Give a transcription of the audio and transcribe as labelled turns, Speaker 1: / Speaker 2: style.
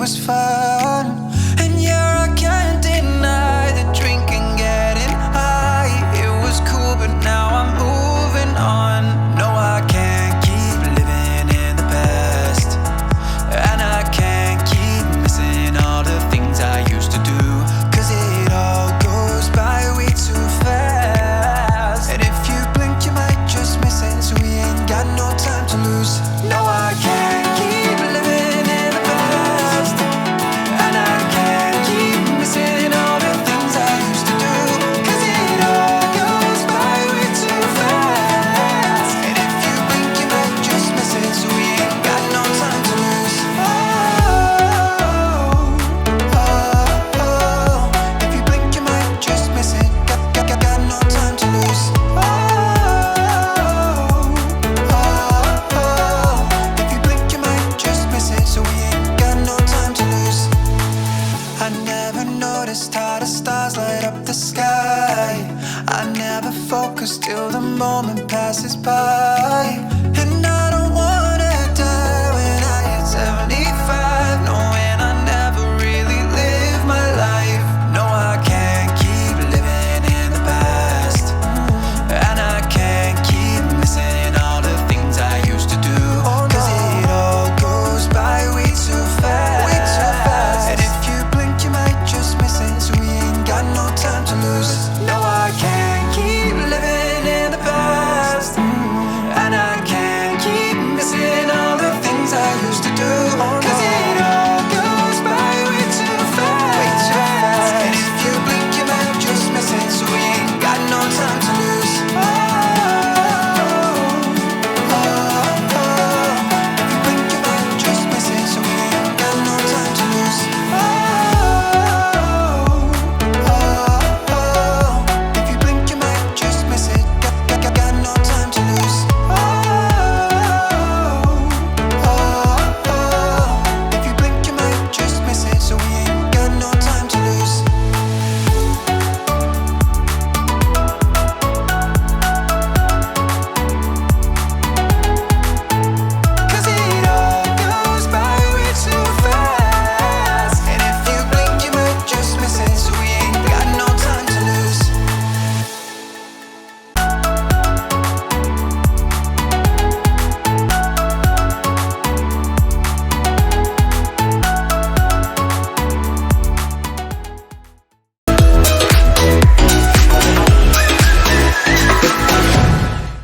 Speaker 1: was fun. And yeah, I can't deny the drinking, getting high. It was cool, but now I'm moving on. No, I can't keep living in the past, and I can't keep missing all the things I used to do, 'cause it all goes by way too fast. And if you blink, you might just miss it, so we ain't got no time to lose. No, I can't keep living in the past, and I can't keep missing all the things I used to do, 'cause it all goes by way too fast. And if you blink, you might just miss it, so we ain't got no time to lose. Oh, oh, oh. If you blink, you might just miss it. Got no time to lose. Oh, oh, oh. If you blink, you might just miss it, so we ain't got no time to lose. I never noticed how the stars light up the sky. I never focus till the moment passes by. And I don't wanna die when I hit 75, knowing I never really lived my life. No, I can't keep living in the past, and I can't keep missing all the things I used to do, 'cause it all goes by way too fast. Way too fast. And if you blink, you might just miss it, so we ain't got no time to lose. No, I can't keep living in the past, and I can't keep missing all the things I used to do, 'cause it all goes by way too fast. Way too fast. And if you blink, you might just miss it, so we ain't got no time to lose. Oh, oh, oh. If you blink, you might just miss it, so we ain't got no time to lose. Oh, oh, oh. If you blink, you might just miss it. Got no time to lose. Oh, oh, oh. If you blink, you might just miss it, so we ain't got no time to lose.